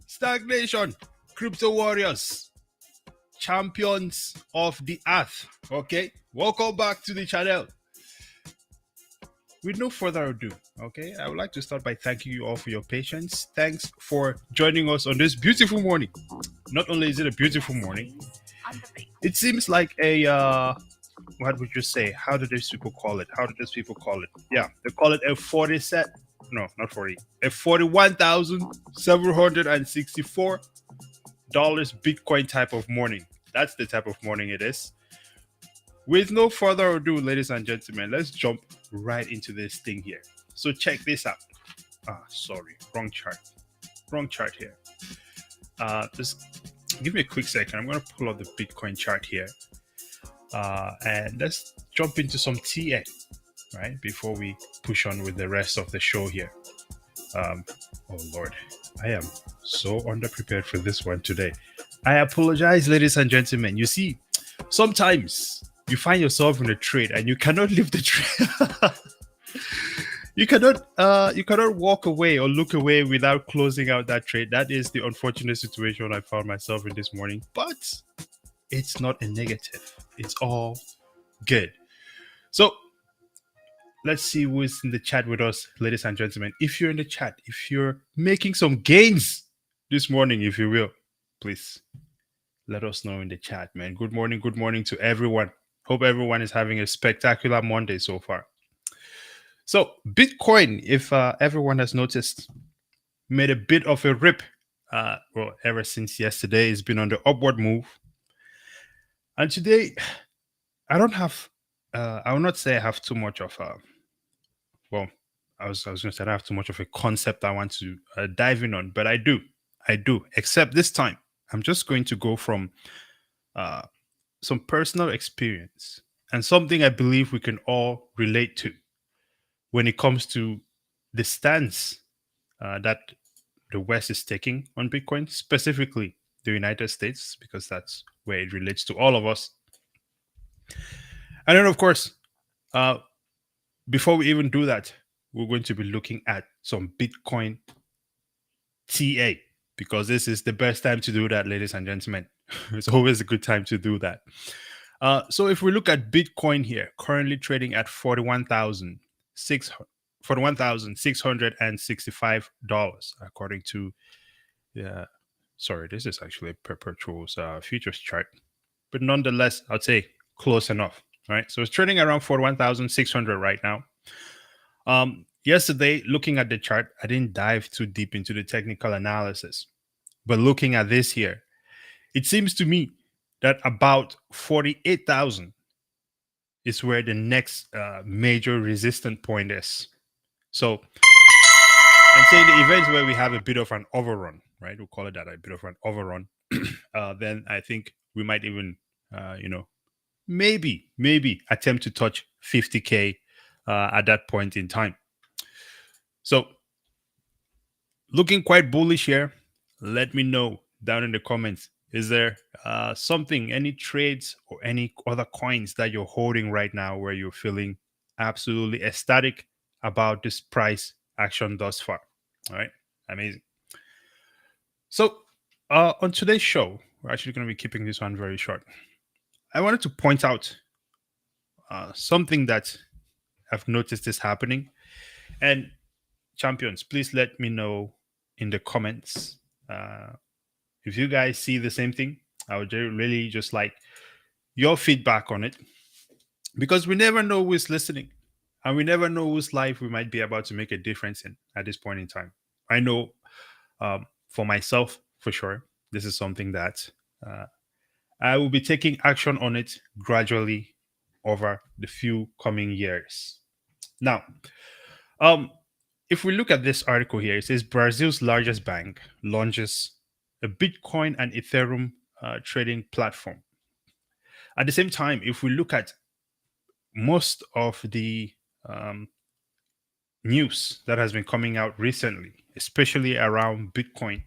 Stagnation, crypto warriors, champions of the earth. Okay, welcome back to the channel. With no further ado, okay, I would like to start by thanking you all for your patience. Thanks for joining us on this beautiful morning. Not only is it a beautiful morning, it seems like a what would you say? How do these people call it? Yeah, they call it a 40 set. No, not 40. A $41,764 Bitcoin type of morning. That's the type of morning it is. With no further ado, ladies and gentlemen, let's jump right into this thing here. So check this out. Sorry, wrong chart here. Just give me a quick second. I'm going to pull up the Bitcoin chart here. And let's jump into some TA, right? Before we push on with the rest of the show here. Oh Lord, I am so underprepared for this one today. I apologize, ladies and gentlemen. You see, sometimes you find yourself in a trade and you cannot leave the trade. You cannot walk away or look away without closing out that trade. That is the unfortunate situation I found myself in this morning. But it's not a negative. It's all good. So let's see who's in the chat with us, ladies and gentlemen. If you're in the chat, if you're making some gains this morning, if you will, please let us know in the chat, man. Good morning to everyone. Hope everyone is having a spectacular Monday so far. So Bitcoin, if everyone has noticed, made a bit of a rip. Well, ever since yesterday, it's been on the upward move. And today, I don't have, I will not say I have too much of a, well, I was going to say I don't have too much of a concept I want to dive in on, but I do, except this time, I'm just going to go from some personal experience and something I believe we can all relate to when it comes to the stance that the West is taking on Bitcoin, specifically the United States, because that's where it relates to all of us. And then, of course, before we even do that, we're going to be looking at some Bitcoin TA, because this is the best time to do that, ladies and gentlemen. It's always a good time to do that. So if we look at Bitcoin here, currently trading at $41,665, according to, sorry, this is actually a perpetuals futures chart, but nonetheless, I'd say close enough, right? So it's trading around 41,600 right now. Yesterday, looking at the chart, I didn't dive too deep into the technical analysis, but looking at this here, it seems to me that about 48,000 is where the next major resistance point is. So I'm saying the events where we have a bit of an overrun, right? We'll call it that, a bit of an overrun. Then I think we might even, maybe attempt to touch 50K at that point in time. So looking quite bullish here. Let me know down in the comments. Is there something, any trades or any other coins that you're holding right now where you're feeling absolutely ecstatic about this price action thus far? All right, amazing. So on today's show, we're actually going to be keeping this one very short. I wanted to point out something that I've noticed is happening. And champions, please let me know in the comments if you guys see the same thing. I would really just like your feedback on it, because we never know who's listening and we never know whose life we might be about to make a difference in at this point in time. I know for myself, for sure, this is something that I will be taking action on it gradually over the few coming years. Now, if we look at this article here, it says Brazil's largest bank launches a Bitcoin and Ethereum trading platform. At the same time, if we look at most of the um, news that has been coming out recently, especially around Bitcoin,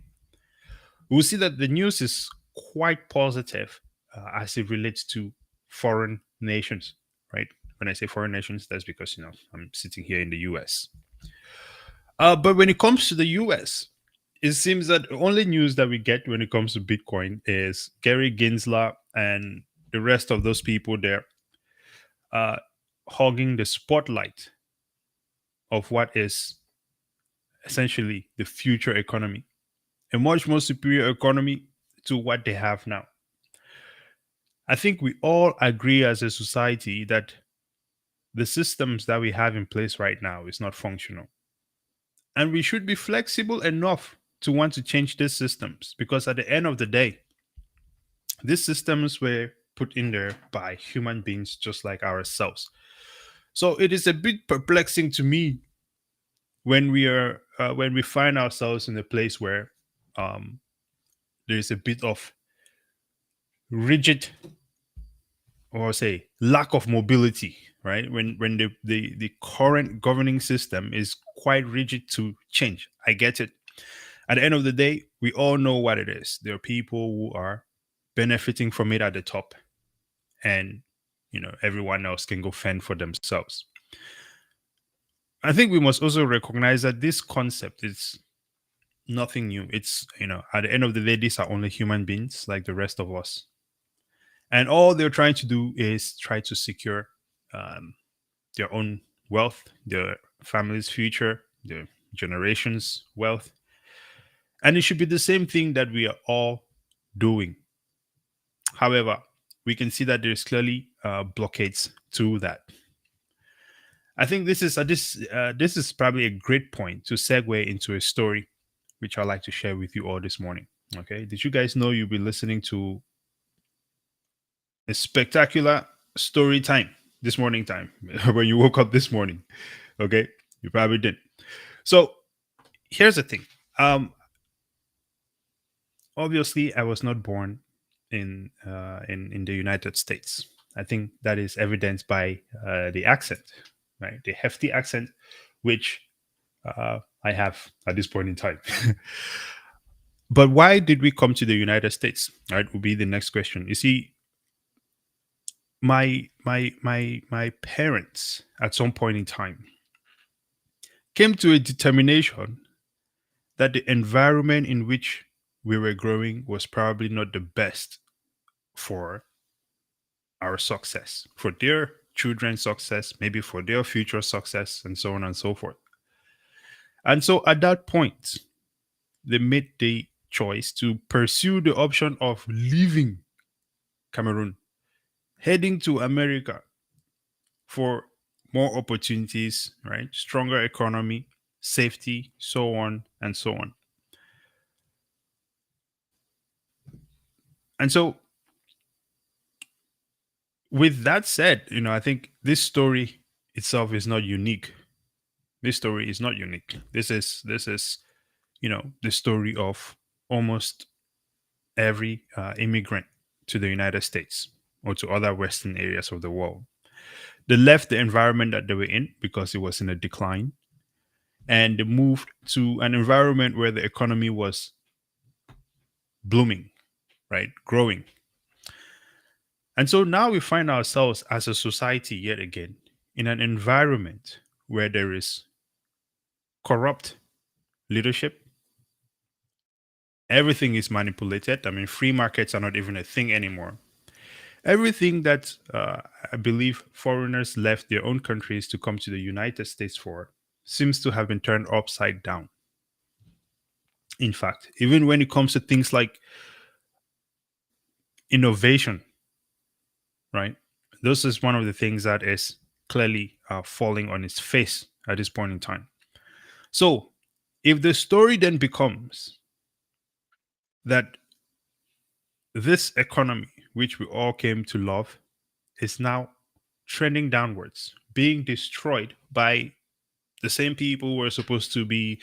we'll see that the news is quite positive as it relates to foreign nations, right? When I say foreign nations, that's because I'm sitting here in the US. But when it comes to the US, it seems that the only news that we get when it comes to Bitcoin is Gary Gensler and the rest of those people there uh, hogging the spotlight of what is essentially the future economy, a much more superior economy to what they have now. I think we all agree as a society that the systems that we have in place right now is not functional. And we should be flexible enough to want to change these systems because at the end of the day, these systems were put in there by human beings just like ourselves. So it is a bit perplexing to me when we find ourselves in a place where um, there is a bit of rigid or say lack of mobility, right? When the current governing system is quite rigid to change. I get it. At the end of the day, we all know what it is. There are people who are benefiting from it at the top, and everyone else can go fend for themselves. I think we must also recognize that this concept is nothing new. It's at the end of the day, these are only human beings like the rest of us, and all they're trying to do is try to secure um, their own wealth, their family's future, their generation's wealth. And it should be the same thing that we are all doing. However, we can see that there's clearly blockades to that. I think this is probably a great point to segue into a story which I'd like to share with you all this morning. Okay, did you guys know you'll be listening to a spectacular story time this morning time when you woke up this morning? Okay, you probably did. So here's the thing. Obviously, I was not born in the United States. I think that is evidenced by the accent, right? The hefty accent, which I have at this point in time. But why did we come to the United States? Right, will be the next question. You see, my parents at some point in time came to a determination that the environment in which we were growing was probably not the best for our success, for their children's success, maybe for their future success, and so on and so forth. And so at that point, they made the choice to pursue the option of leaving Cameroon, heading to America for more opportunities, right? Stronger economy, safety, so on and so on. And so, with that said, I think this story itself is not unique. This story is not unique. This is the story of almost every immigrant to the United States or to other Western areas of the world. They left the environment that they were in because it was in a decline, and they moved to an environment where the economy was blooming, right? Growing. And so now we find ourselves as a society yet again in an environment where there is corrupt leadership. Everything is manipulated. I mean, free markets are not even a thing anymore. Everything that I believe foreigners left their own countries to come to the United States for seems to have been turned upside down. In fact, even when it comes to things like innovation, right? This is one of the things that is clearly falling on its face at this point in time. So, if the story then becomes that this economy, which we all came to love, is now trending downwards, being destroyed by the same people who are supposed to be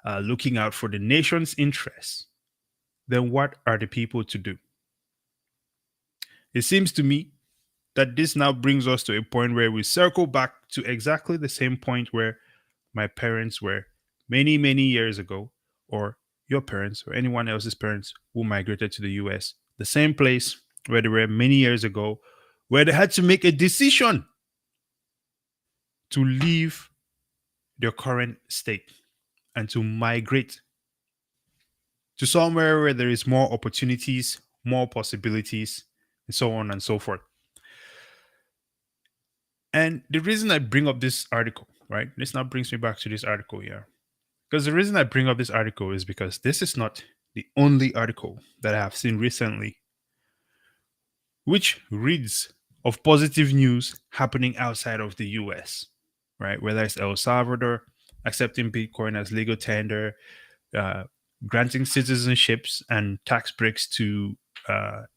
looking out for the nation's interests, then what are the people to do? It seems to me that this now brings us to a point where we circle back to exactly the same point where my parents were many, many years ago, or your parents, or anyone else's parents who migrated to the US, the same place where they were many years ago, where they had to make a decision to leave their current state and to migrate to somewhere where there is more opportunities, more possibilities, and so on and so forth. And the reason I bring up this article, right? This now brings me back to this article here. Because the reason I bring up this article is because this is not the only article that I have seen recently which reads of positive news happening outside of the US, right? Whether it's El Salvador accepting Bitcoin as legal tender, uh, granting citizenships and tax breaks to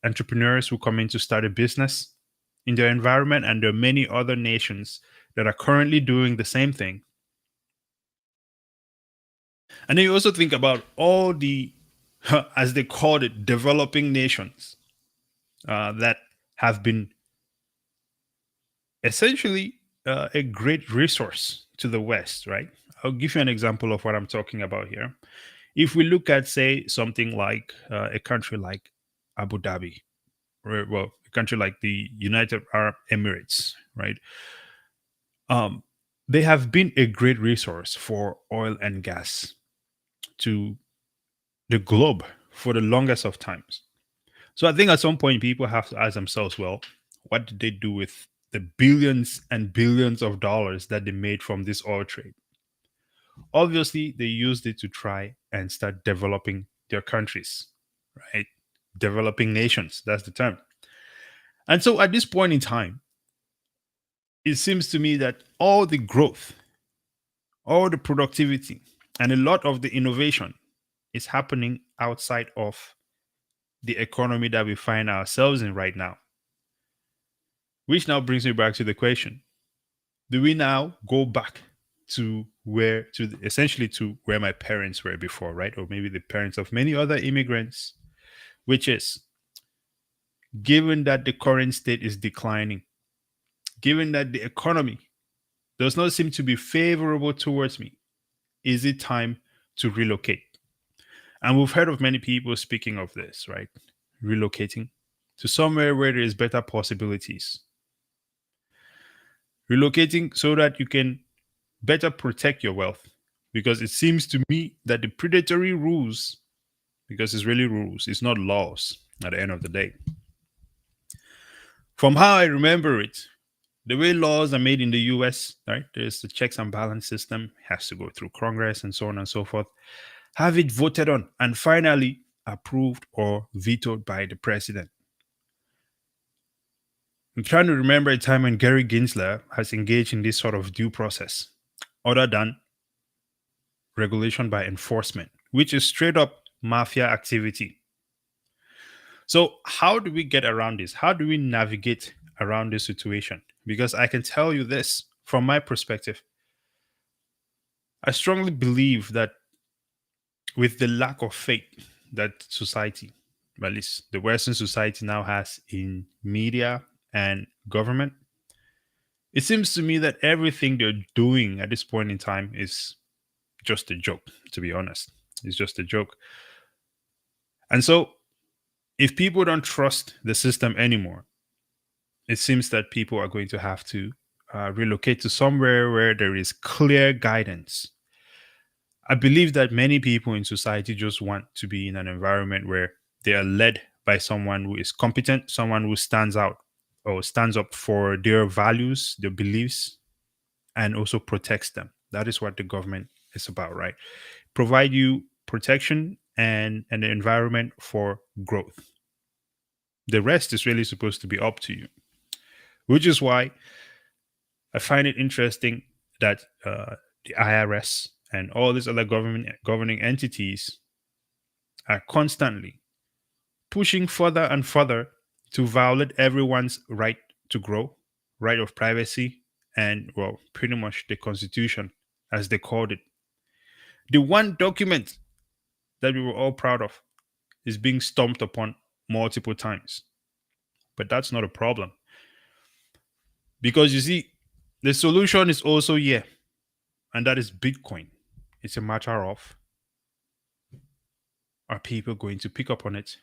entrepreneurs who come in to start a business in their environment. And there are many other nations that are currently doing the same thing. And then you also think about all the, as they called it, developing nations that have been essentially a great resource to the West, right? I'll give you an example of what I'm talking about here. If we look at, say, something like a country like Abu Dhabi, or, well, a country like the United Arab Emirates, right? Um, they have been a great resource for oil and gas to the globe for the longest of times. So I think at some point people have to ask themselves, well, what did they do with the billions and billions of dollars that they made from this oil trade? Obviously, they used it to try and start developing their countries, right? Developing nations, that's the term. And so at this point in time, it seems to me that all the growth, all the productivity, and a lot of the innovation is happening outside of the economy that we find ourselves in right now. Which now brings me back to the question: do we now go back to essentially to where my parents were before, right? Or maybe the parents of many other immigrants, which is, given that the current state is declining, given that the economy does not seem to be favorable towards me, is it time to relocate? And we've heard of many people speaking of this, right? Relocating to somewhere where there is better possibilities. Relocating so that you can better protect your wealth. Because it seems to me that the predatory rules, because it's really rules, it's not laws at the end of the day. From how I remember it, the way laws are made in the US, right? There's the checks and balance system, has to go through Congress and so on and so forth. Have it voted on and finally approved or vetoed by the president. I'm trying to remember a time when Gary Gensler has engaged in this sort of due process, other than regulation by enforcement, which is straight up mafia activity. So, how do we get around this? How do we navigate around this situation? Because I can tell you this from my perspective. I strongly believe that with the lack of faith that society, at least the Western society, now has in media and government, it seems to me that everything they're doing at this point in time is just a joke, to be honest. It's just a joke. And so, if people don't trust the system anymore, it seems that people are going to have to relocate to somewhere where there is clear guidance. I believe that many people in society just want to be in an environment where they are led by someone who is competent, someone who stands out or stands up for their values, their beliefs, and also protects them. That is what the government is about, right? Provide you protection and an environment for growth. The rest is really supposed to be up to you, which is why I find it interesting that the IRS and all these other government governing entities are constantly pushing further and further to violate everyone's right to grow, right of privacy, and, well, pretty much the Constitution, as they called it. The one document that we were all proud of is being stomped upon multiple times. But that's not a problem. Because you see, the solution is also here, and that is Bitcoin. It's a matter of, are people going to pick up on it,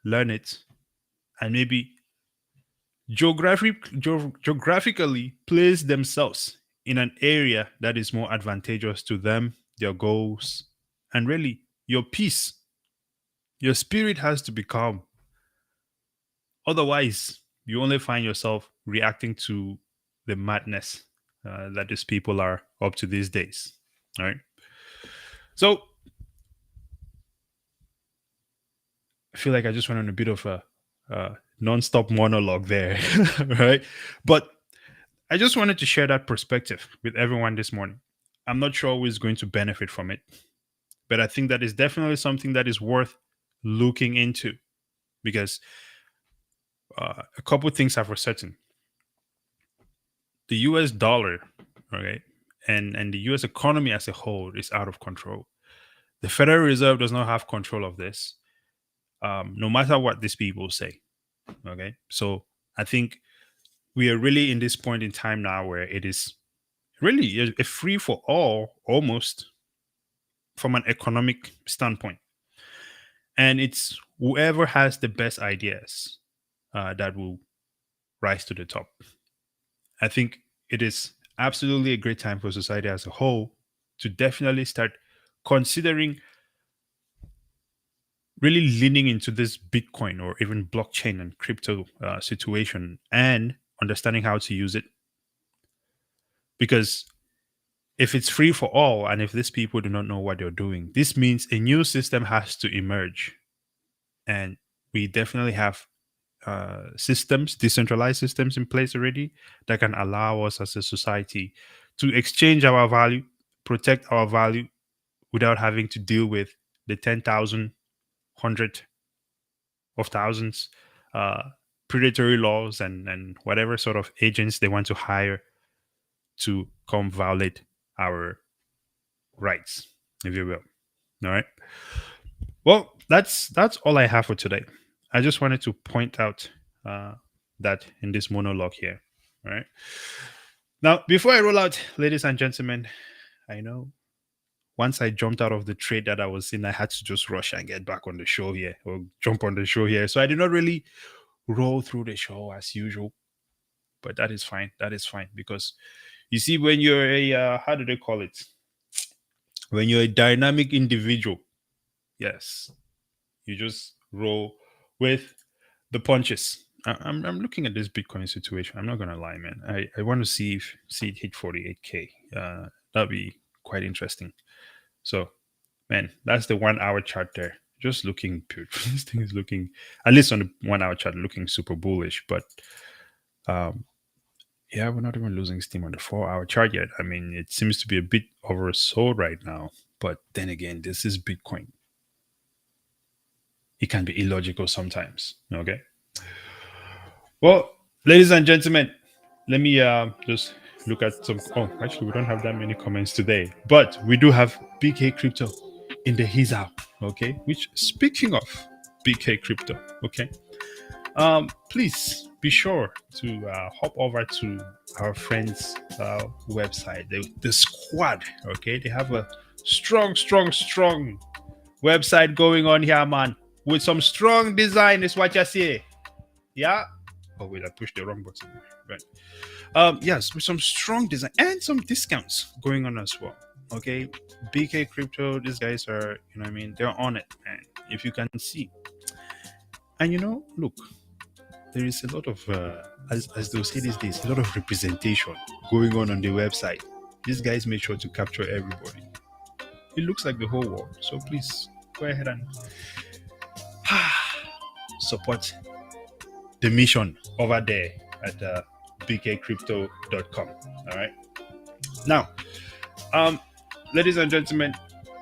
learn it, and maybe geographically place themselves in an area that is more advantageous to them, their goals, and really your peace. Your spirit has to be calm. Otherwise, you only find yourself reacting to the madness that these people are up to these days. All right. So I feel like I just went on a bit of a non-stop monologue there, right? But I just wanted to share that perspective with everyone this morning. I'm not sure who is going to benefit from it, but I think that is definitely something that is worth looking into because a couple of things are for certain. The US dollar, okay, and the US economy as a whole is out of control. The Federal Reserve does not have control of this, no matter what these people say. Okay, so I think we are really in this point in time now where it is really a free for all almost from an economic standpoint, and it's whoever has the best ideas that will rise to the top. I think it is absolutely a great time for society as a whole to definitely start considering really leaning into this Bitcoin or even blockchain and crypto situation and understanding how to use it. Because if it's free for all and if these people do not know what they're doing, this means a new system has to emerge. And we definitely have systems, decentralized systems in place already that can allow us as a society to exchange our value, protect our value without having to deal with the 10,000, 100 of thousands, uh, predatory laws and whatever sort of agents they want to hire to come violate our rights, if you will. All right. Well, that's all I have for today. I just wanted to point out that in this monologue here. All right. Now, before I roll out, ladies and gentlemen, I know once I jumped out of the trade that I was in, I had to just rush and get back on the show here or jump on the show here. So I did not really roll through the show as usual, but that is fine. That is fine because you see, when you're a how do they call it? When you're a dynamic individual, yes, you just roll with the punches. I'm looking at this Bitcoin situation. I'm not gonna lie, man. I want to see it hit 48K. That'd be quite interesting. So, man, that's the 1 hour chart there. Just looking beautiful. This thing is looking, at least on the 1 hour chart, looking super bullish. But yeah, we're not even losing steam on the 4 hour chart yet. I mean, it seems to be a bit oversold right now. But then again, this is Bitcoin. It can be illogical sometimes. Okay. Well, ladies and gentlemen, let me just look at some. Oh, actually, we don't have that many comments today, but we do have BK Crypto in the He's Out. Okay. Which, speaking of BK Crypto, okay, please be sure to hop over to our friends' website, the squad. Okay, they have a strong website going on here, man, with some strong design. Is what you say, yeah. Oh wait, I pushed the wrong button. Right. Yes, with some strong design and some discounts going on as well. Okay, BK Crypto, these guys are, you know what I mean, they're on it, man. If you can see, and look, there is a lot of as they'll say these days, a lot of representation going on the website. These guys make sure to capture everybody. It looks like the whole world. So please go ahead and support the mission over there at bkcrypto.com. All right. Now, ladies and gentlemen,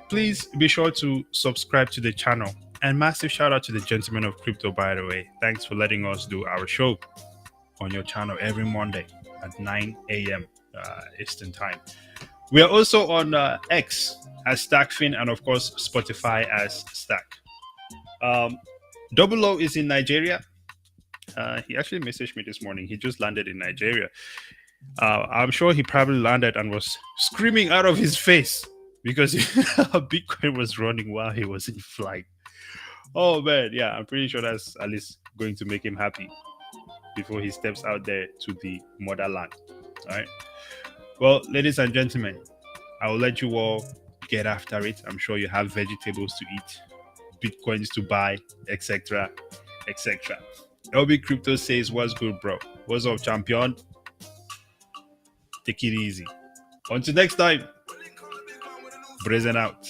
please be sure to subscribe to the channel. And massive shout out to the Gentlemen of Crypto, by the way. Thanks for letting us do our show on your channel every Monday at 9 a.m. Eastern Time. We are also on X as StackFin and, of course, Spotify as Stack. Double O is in Nigeria. He actually messaged me this morning. He just landed in Nigeria. I'm sure he probably landed and was screaming out of his face because Bitcoin was running while he was in flight. Oh man, yeah, I'm pretty sure that's at least going to make him happy before he steps out there to the motherland. All right. Well, ladies and gentlemen, I will let you all get after it. I'm sure you have vegetables to eat, bitcoins to buy, etc., etc. LB Crypto says, "What's good, bro? What's up, champion? Take it easy. Until next time, brazen out."